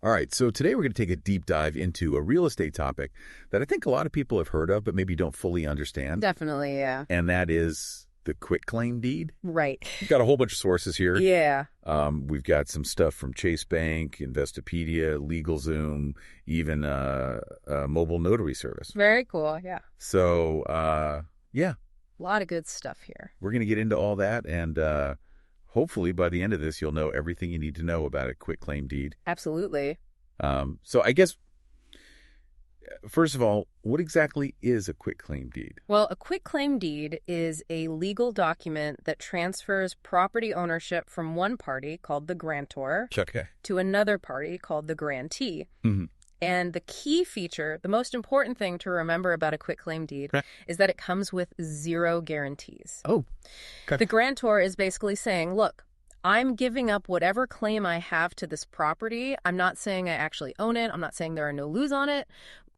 All right, so today we're going to take a deep dive into a real estate topic that I think a lot of people have heard of, but maybe don't fully understand. Definitely, yeah. And that is the quitclaim deed. Right. We've got a whole bunch of sources here. Yeah. We've got some stuff from Chase Bank, Investopedia, LegalZoom, even a mobile notary service. Very cool, yeah. So, yeah. A lot of good stuff here. We're going to get into all that, and hopefully by the end of this, you'll know everything you need to know about a quitclaim deed. Absolutely. So I guess, first of all, what exactly is a quitclaim deed? Well, a quitclaim deed is a legal document that transfers property ownership from one party, called the grantor, to another party, called the grantee. Mm-hmm. And the key feature, the most important thing to remember about a quitclaim deed is that it comes with 0 guarantees. Oh, okay. The grantor is basically saying, look, I'm giving up whatever claim I have to this property. I'm not saying I actually own it. I'm not saying there are no liens on it.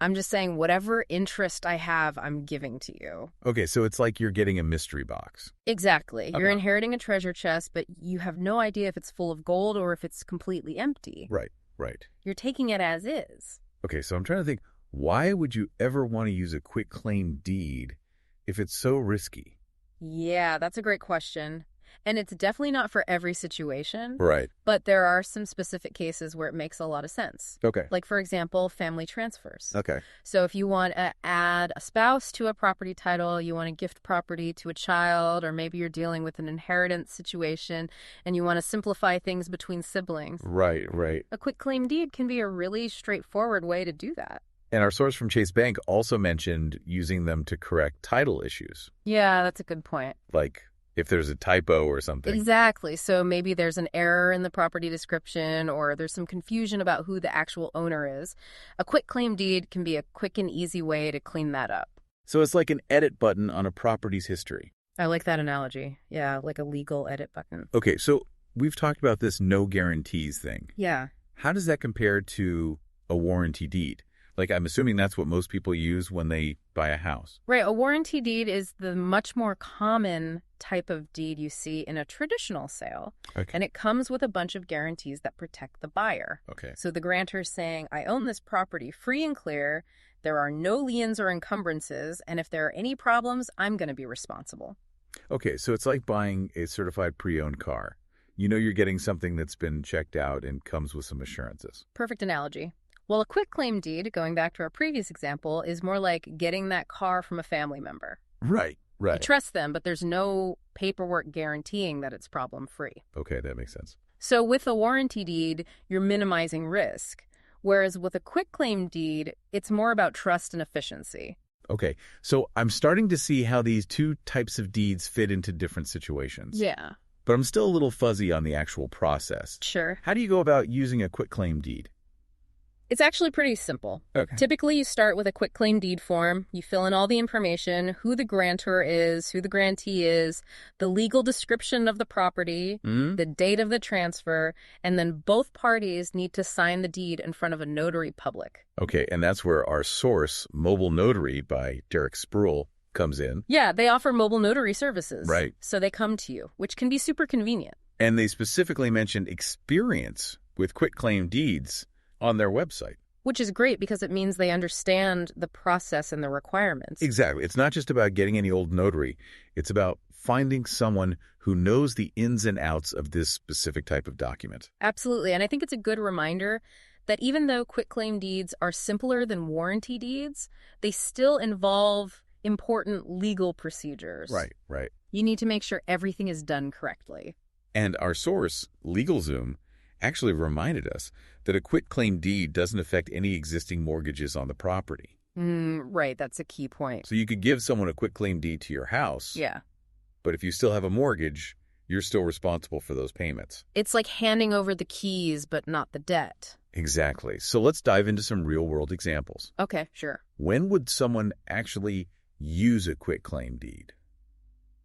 I'm just saying whatever interest I have, I'm giving to you. Okay, so it's like you're getting a mystery box. Exactly. Okay. You're inheriting a treasure chest, but you have no idea if it's full of gold or if it's completely empty. Right. You're taking it as is. Okay, so I'm trying to think, why would you ever want to use a quitclaim deed if it's so risky? Yeah, that's a great question. And it's definitely not for every situation. Right. But there are some specific cases where it makes a lot of sense. Okay. Like, for example, family transfers. Okay. So if you want to add a spouse to a property title, you want to gift property to a child, or maybe you're dealing with an inheritance situation and you want to simplify things between siblings. Right. A quitclaim deed can be a really straightforward way to do that. And our source from Chase Bank also mentioned using them to correct title issues. Yeah, that's a good point. Like if there's a typo or something. Exactly. So maybe there's an error in the property description or there's some confusion about who the actual owner is. A quitclaim deed can be a quick and easy way to clean that up. So it's like an edit button on a property's history. I like that analogy. Yeah, like a legal edit button. Okay, so we've talked about this no guarantees thing. Yeah. How does that compare to a warranty deed? Like, I'm assuming that's what most people use when they buy a house. Right. A warranty deed is the much more common type of deed you see in a traditional sale. Okay. And it comes with a bunch of guarantees that protect the buyer. Okay. So the grantor's saying, I own this property free and clear. There are no liens or encumbrances. And if there are any problems, I'm going to be responsible. Okay. So it's like buying a certified pre-owned car. You know you're getting something that's been checked out and comes with some assurances. Perfect analogy. Well, a quitclaim deed, going back to our previous example, is more like getting that car from a family member. Right. You trust them, but there's no paperwork guaranteeing that it's problem-free. Okay, that makes sense. So with a warranty deed, you're minimizing risk. Whereas with a quitclaim deed, it's more about trust and efficiency. Okay, so I'm starting to see how these two types of deeds fit into different situations. Yeah. But I'm still a little fuzzy on the actual process. Sure. How do you go about using a quitclaim deed? It's actually pretty simple. Okay. Typically, you start with a quitclaim deed form. You fill in all the information, who the grantor is, who the grantee is, the legal description of the property, the date of the transfer, and then both parties need to sign the deed in front of a notary public. Okay, and that's where our source, Mobile Notary by Derek Spruill, comes in. Yeah, they offer mobile notary services. Right. So they come to you, which can be super convenient. And they specifically mentioned experience with quitclaim deeds on their website. Which is great because it means they understand the process and the requirements. Exactly. It's not just about getting any old notary. It's about finding someone who knows the ins and outs of this specific type of document. Absolutely. And I think it's a good reminder that even though quitclaim deeds are simpler than warranty deeds, they still involve important legal procedures. Right. You need to make sure everything is done correctly. And our source, LegalZoom, actually reminded us that a quitclaim deed doesn't affect any existing mortgages on the property. Right, that's a key point. So you could give someone a quitclaim deed to your house. Yeah. But if you still have a mortgage, you're still responsible for those payments. It's like handing over the keys, but not the debt. Exactly. So let's dive into some real-world examples. Okay, sure. When would someone actually use a quitclaim deed?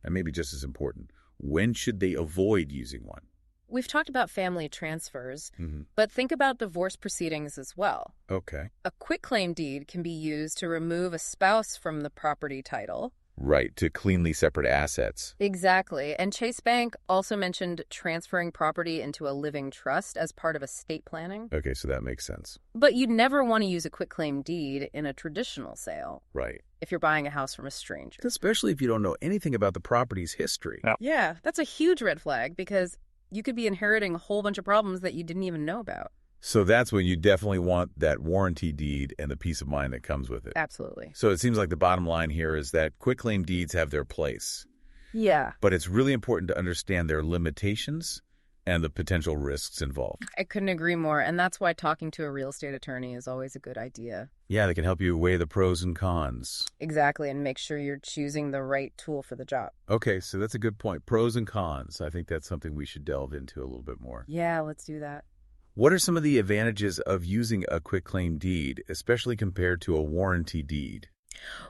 And maybe just as important, when should they avoid using one? We've talked about family transfers, but think about divorce proceedings as well. Okay. A quitclaim deed can be used to remove a spouse from the property title, Right, to cleanly separate assets. Exactly. And Chase Bank also mentioned transferring property into a living trust as part of estate planning. Okay, so that makes sense. But you'd never want to use a quitclaim deed in a traditional sale. Right. If you're buying a house from a stranger. Especially if you don't know anything about the property's history. Yeah, that's a huge red flag because you could be inheriting a whole bunch of problems that you didn't even know about. So that's when you definitely want that warranty deed and the peace of mind that comes with it. Absolutely. So it seems like the bottom line here is that quitclaim deeds have their place. Yeah. But it's really important to understand their limitations and the potential risks involved. I couldn't agree more, and that's why talking to a real estate attorney is always a good idea. Yeah, they can help you weigh the pros and cons. Exactly, and make sure you're choosing the right tool for the job. Okay, so that's a good point. Pros and cons. I think that's something we should delve into a little bit more. Yeah, let's do that. What are some of the advantages of using a quitclaim deed, especially compared to a warranty deed?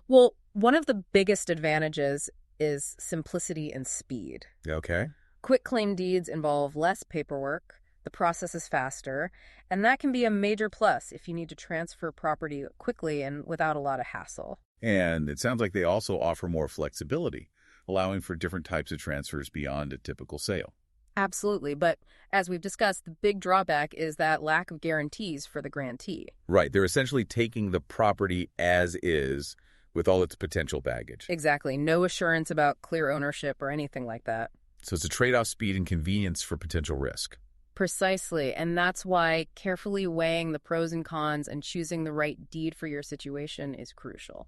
Well, one of the biggest advantages is simplicity and speed. Okay. Quitclaim deeds involve less paperwork, the process is faster, and that can be a major plus if you need to transfer property quickly and without a lot of hassle. And it sounds like they also offer more flexibility, allowing for different types of transfers beyond a typical sale. Absolutely, but as we've discussed, the big drawback is that lack of guarantees for the grantee. Right, they're essentially taking the property as is with all its potential baggage. Exactly, no assurance about clear ownership or anything like that. So it's a trade-off speed and convenience for potential risk. Precisely, and that's why carefully weighing the pros and cons and choosing the right deed for your situation is crucial.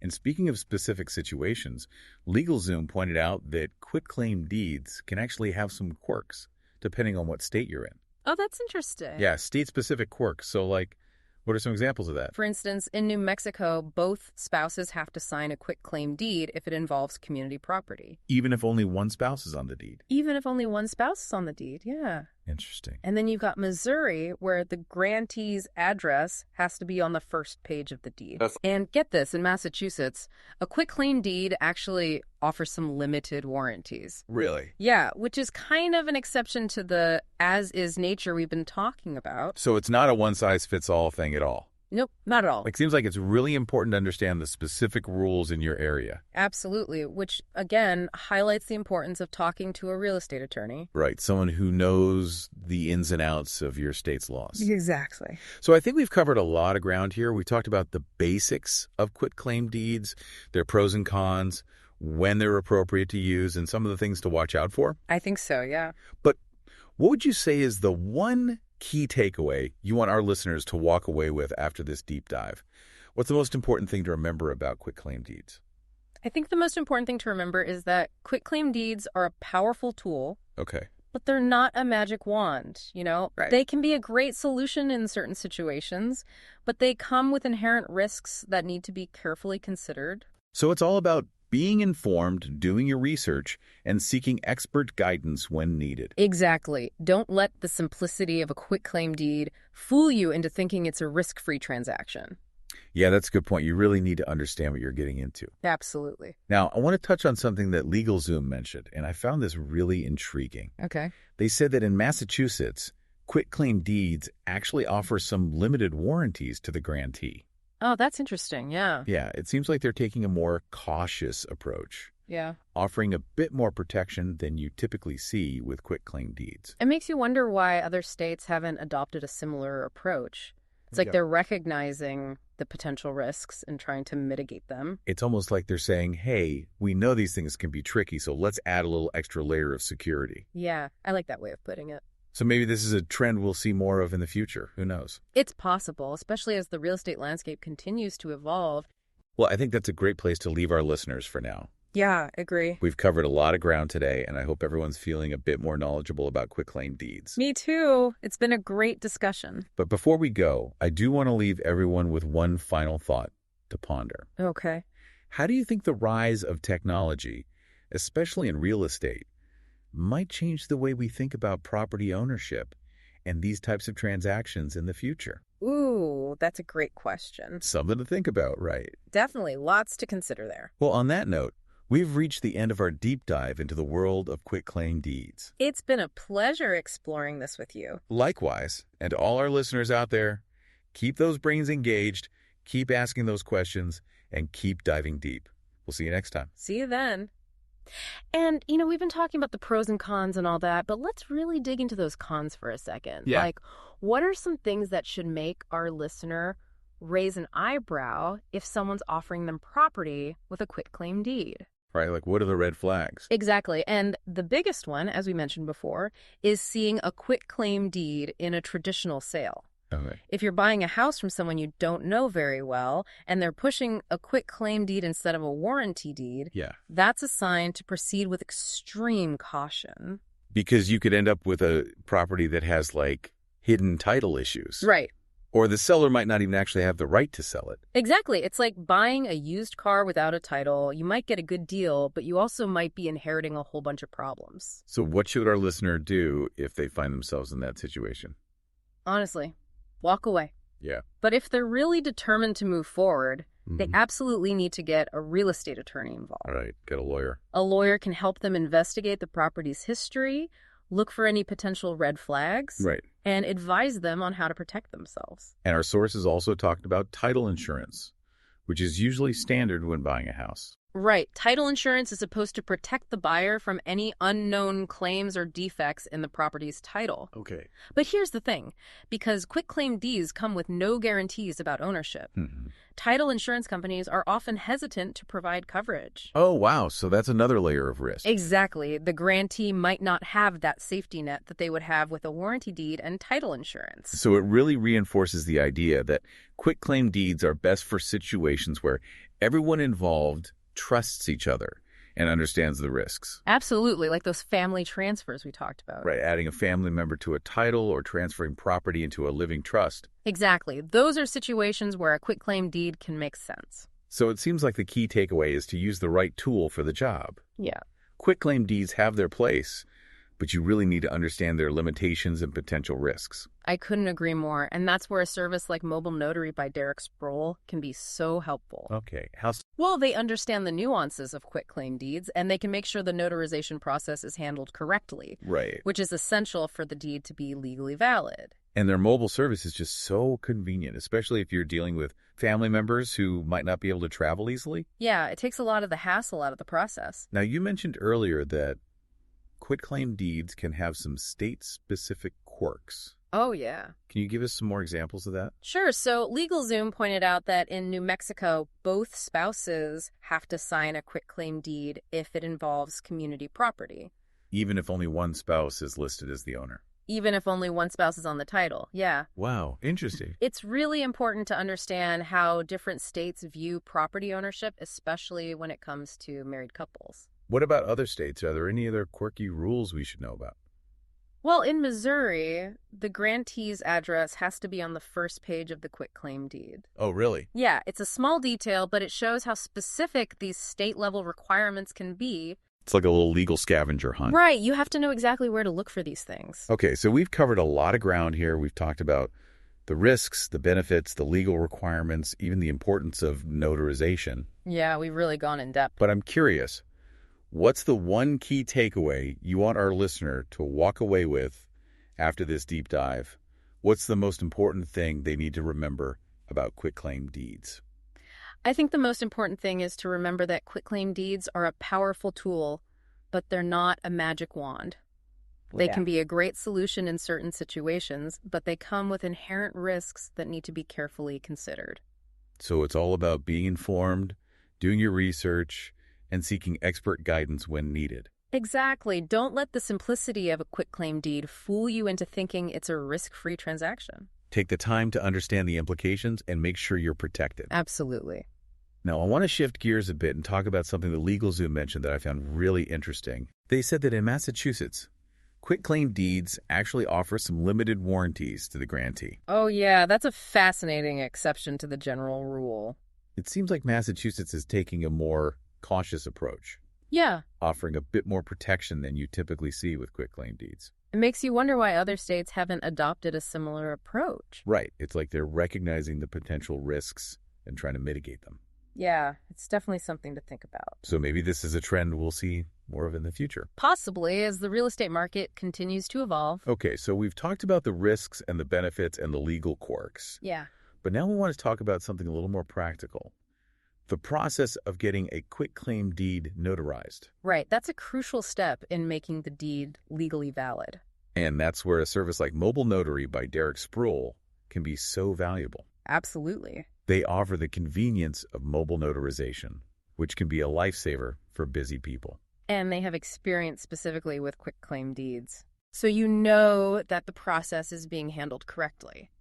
And speaking of specific situations, LegalZoom pointed out that quitclaim deeds can actually have some quirks, depending on what state you're in. Oh, that's interesting. Yeah, state-specific quirks. So, what are some examples of that? For instance, in New Mexico, both spouses have to sign a quitclaim deed if it involves community property. Even if only one spouse is on the deed? Even if only one spouse is on the deed, yeah. Interesting. And then you've got Missouri, where the grantee's address has to be on the first page of the deed. And get this, in Massachusetts, a quitclaim deed actually offers some limited warranties. Really? Yeah, which is kind of an exception to the as-is nature we've been talking about. So it's not a one-size-fits-all thing at all? Nope, not at all. It seems like it's really important to understand the specific rules in your area. Absolutely, which, again, highlights the importance of talking to a real estate attorney. Right, someone who knows the ins and outs of your state's laws. Exactly. So I think we've covered a lot of ground here. We talked about the basics of quitclaim deeds, their pros and cons, when they're appropriate to use, and some of the things to watch out for. I think so, yeah. But what would you say is the one key takeaway you want our listeners to walk away with after this deep dive? What's the most important thing to remember about quitclaim deeds? I think the most important thing to remember is that quitclaim deeds are a powerful tool. Okay. But they're not a magic wand, Right. They can be a great solution in certain situations, but they come with inherent risks that need to be carefully considered. So it's all about being informed, doing your research, and seeking expert guidance when needed. Exactly. Don't let the simplicity of a quitclaim deed fool you into thinking it's a risk-free transaction. Yeah, that's a good point. You really need to understand what you're getting into. Absolutely. Now, I want to touch on something that LegalZoom mentioned, and I found this really intriguing. Okay. They said that in Massachusetts, quitclaim deeds actually offer some limited warranties to the grantee. Oh, that's interesting. Yeah. Yeah, it seems like they're taking a more cautious approach, Yeah. offering a bit more protection than you typically see with quitclaim deeds. It makes you wonder why other states haven't adopted a similar approach. It's like they're recognizing the potential risks and trying to mitigate them. It's almost like they're saying, hey, we know these things can be tricky, so let's add a little extra layer of security. Yeah, I like that way of putting it. So maybe this is a trend we'll see more of in the future. Who knows? It's possible, especially as the real estate landscape continues to evolve. Well, I think that's a great place to leave our listeners for now. Yeah, agree. We've covered a lot of ground today, and I hope everyone's feeling a bit more knowledgeable about quitclaim deeds. Me too. It's been a great discussion. But before we go, I do want to leave everyone with one final thought to ponder. Okay. How do you think the rise of technology, especially in real estate, might change the way we think about property ownership and these types of transactions in the future? Ooh, that's a great question. Something to think about, right? Definitely lots to consider there. Well, on that note, we've reached the end of our deep dive into the world of quitclaim deeds. It's been a pleasure exploring this with you. Likewise, and to all our listeners out there, keep those brains engaged, keep asking those questions, and keep diving deep. We'll see you next time. See you then. And, we've been talking about the pros and cons and all that, but let's really dig into those cons for a second. Yeah. Like, what are some things that should make our listener raise an eyebrow if someone's offering them property with a quitclaim deed? Right, like what are the red flags? Exactly. And the biggest one, as we mentioned before, is seeing a quitclaim deed in a traditional sale. Okay. If you're buying a house from someone you don't know very well and they're pushing a quitclaim deed instead of a warranty deed, that's a sign to proceed with extreme caution. Because you could end up with a property that has like hidden title issues. Right. Or the seller might not even actually have the right to sell it. Exactly. It's like buying a used car without a title. You might get a good deal, but you also might be inheriting a whole bunch of problems. So what should our listener do if they find themselves in that situation? Honestly, walk away. Yeah. But if they're really determined to move forward, they absolutely need to get a real estate attorney involved. All right. Get a lawyer. A lawyer can help them investigate the property's history, look for any potential red flags, Right. and advise them on how to protect themselves. And our sources also talked about title insurance, which is usually standard when buying a house. Right. Title insurance is supposed to protect the buyer from any unknown claims or defects in the property's title. Okay. But here's the thing. Because quitclaim deeds come with no guarantees about ownership, title insurance companies are often hesitant to provide coverage. Oh, wow. So that's another layer of risk. Exactly. The grantee might not have that safety net that they would have with a warranty deed and title insurance. So it really reinforces the idea that quitclaim deeds are best for situations where everyone involved trusts each other and understands the risks. Absolutely, like those family transfers we talked about. Right, adding a family member to a title or transferring property into a living trust. Exactly. Those are situations where a quitclaim deed can make sense. So it seems like the key takeaway is to use the right tool for the job. Yeah. Quitclaim deeds have their place, but you really need to understand their limitations and potential risks. I couldn't agree more. And that's where a service like Mobile Notary by Derek Sproul can be so helpful. Okay. Well, they understand the nuances of quitclaim deeds, and they can make sure the notarization process is handled correctly. Right. Which is essential for the deed to be legally valid. And their mobile service is just so convenient, especially if you're dealing with family members who might not be able to travel easily. Yeah, it takes a lot of the hassle out of the process. Now, you mentioned earlier that quitclaim deeds can have some state-specific quirks. Oh, yeah. Can you give us some more examples of that? Sure. So LegalZoom pointed out that in New Mexico, both spouses have to sign a quitclaim deed if it involves community property. Even if only one spouse is listed as the owner? Even if only one spouse is on the title, yeah. Wow, interesting. It's really important to understand how different states view property ownership, especially when it comes to married couples. What about other states? Are there any other quirky rules we should know about? Well, in Missouri, the grantee's address has to be on the first page of the quitclaim deed. Oh, really? Yeah, it's a small detail, but it shows how specific these state-level requirements can be. It's like a little legal scavenger hunt. Right, you have to know exactly where to look for these things. Okay, so we've covered a lot of ground here. We've talked about the risks, the benefits, the legal requirements, even the importance of notarization. Yeah, we've really gone in depth. But I'm curious, what's the one key takeaway you want our listener to walk away with after this deep dive? What's the most important thing they need to remember about quitclaim deeds? I think the most important thing is to remember that quitclaim deeds are a powerful tool, but they're not a magic wand. They can be a great solution in certain situations, but they come with inherent risks that need to be carefully considered. So it's all about being informed, doing your research, and seeking expert guidance when needed. Exactly. Don't let the simplicity of a quitclaim deed fool you into thinking it's a risk-free transaction. Take the time to understand the implications and make sure you're protected. Absolutely. Now, I want to shift gears a bit and talk about something that LegalZoom mentioned that I found really interesting. They said that in Massachusetts, quitclaim deeds actually offer some limited warranties to the grantee. Oh, yeah, that's a fascinating exception to the general rule. It seems like Massachusetts is taking a more cautious approach. Yeah. Offering a bit more protection than you typically see with quitclaim deeds. It makes you wonder why other states haven't adopted a similar approach. Right. It's like they're recognizing the potential risks and trying to mitigate them. Yeah, it's definitely something to think about. So maybe this is a trend we'll see more of in the future. Possibly, as the real estate market continues to evolve. Okay, so we've talked about the risks and the benefits and the legal quirks. Yeah. But now we want to talk about something a little more practical. the process of getting a quitclaim deed notarized. Right. That's a crucial step in making the deed legally valid. And that's where a service like Mobile Notary by Derek Sproul can be so valuable. Absolutely. They offer the convenience of mobile notarization, which can be a lifesaver for busy people. And they have experience specifically with quitclaim deeds. So you know that the process is being handled correctly.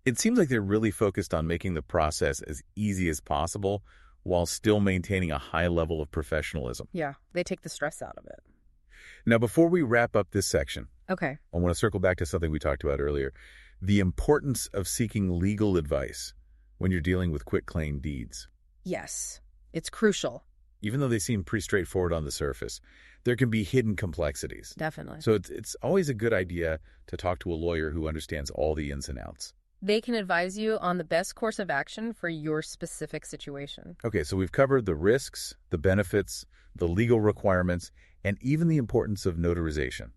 It seems like they're really focused on making the process as easy as possible while still maintaining a high level of professionalism. Yeah, they take the stress out of it. Now, before we wrap up this section, Okay. I want to circle back to something we talked about earlier, the importance of seeking legal advice when you're dealing with quitclaim deeds. Yes, it's crucial. Even though they seem pretty straightforward on the surface, there can be hidden complexities. Definitely. So it's always a good idea to talk to a lawyer who understands all the ins and outs. They can advise you on the best course of action for your specific situation. Okay, so we've covered the risks, the benefits, the legal requirements, and even the importance of notarization.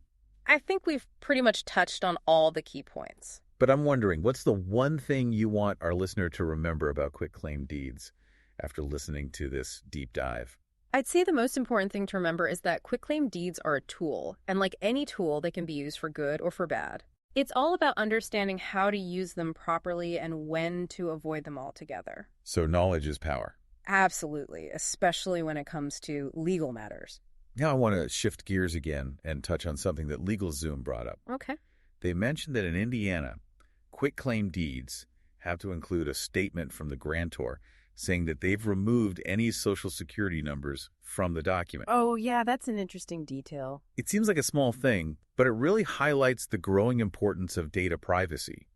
I think we've pretty much touched on all the key points. But I'm wondering, what's the one thing you want our listener to remember about quitclaim deeds after listening to this deep dive? I'd say the most important thing to remember is that quitclaim deeds are a tool, and like any tool, they can be used for good or for bad. It's all about understanding how to use them properly and when to avoid them altogether. So knowledge is power. Absolutely, especially when it comes to legal matters. Now I want to shift gears again and touch on something that LegalZoom brought up. Okay. They mentioned that in Indiana, quitclaim deeds have to include a statement from the grantor saying that they've removed any Social Security numbers from the document. Oh, yeah, that's an interesting detail. It seems like a small thing, but it really highlights the growing importance of data privacy.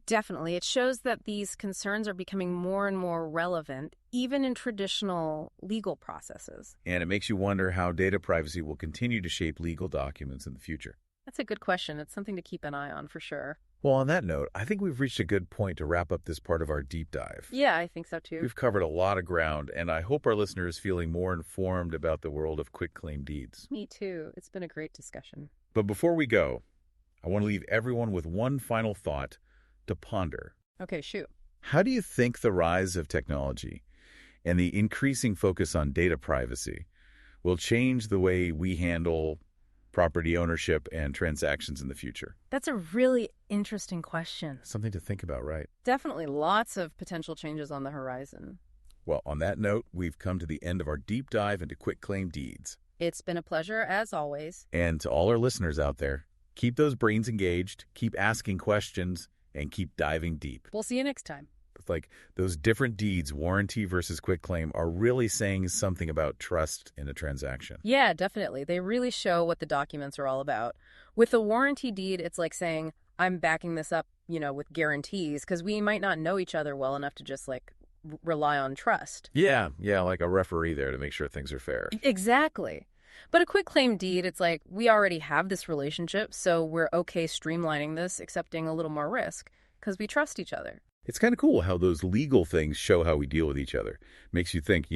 Definitely. It shows that these concerns are becoming more and more relevant, even in traditional legal processes. And it makes you wonder how data privacy will continue to shape legal documents in the future. That's a good question. It's something to keep an eye on for sure. Well, on that note, I think we've reached a good point to wrap up this part of our deep dive. Yeah, I think so too. We've covered a lot of ground, and I hope our listeners are feeling more informed about the world of quitclaim deeds. Me too. It's been a great discussion. But before we go, I want to leave everyone with one final thought to ponder. Okay, shoot. How do you think the rise of technology and the increasing focus on data privacy will change the way we handle property ownership and transactions in the future? That's a really interesting question. Something to think about, right? Definitely lots of potential changes on the horizon. Well, on that note, we've come to the end of our deep dive into quitclaim deeds. It's been a pleasure, as always. And to all our listeners out there, keep those brains engaged, keep asking questions, and keep diving deep. We'll see you next time. It's like those different deeds, warranty versus quitclaim, are really saying something about trust in a transaction. Yeah, definitely. They really show what the documents are all about. With a warranty deed, it's like saying, I'm backing this up, with guarantees, because we might not know each other well enough to just rely on trust. Yeah, like a referee there to make sure things are fair. Exactly. But a quitclaim deed, it's like we already have this relationship, so we're okay streamlining this, accepting a little more risk, because we trust each other. It's kind of cool how those legal things show how we deal with each other. Makes you think,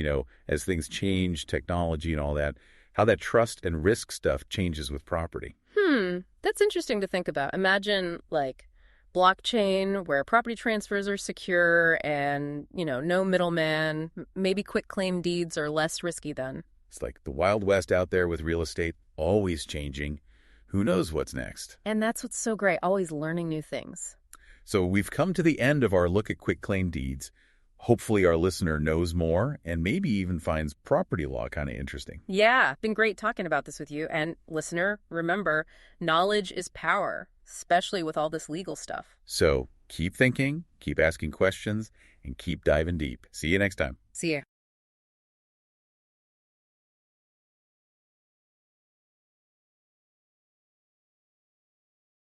as things change, technology and all that, how that trust and risk stuff changes with property. That's interesting to think about. Imagine, blockchain where property transfers are secure and, no middleman. Maybe quitclaim deeds are less risky then. It's like the Wild West out there with real estate, always changing. Who knows what's next? And that's what's so great, always learning new things. So we've come to the end of our look at quitclaim deeds. Hopefully our listener knows more and maybe even finds property law kind of interesting. Yeah, been great talking about this with you. And listener, remember, knowledge is power, especially with all this legal stuff. So keep thinking, keep asking questions, and keep diving deep. See you next time. See ya.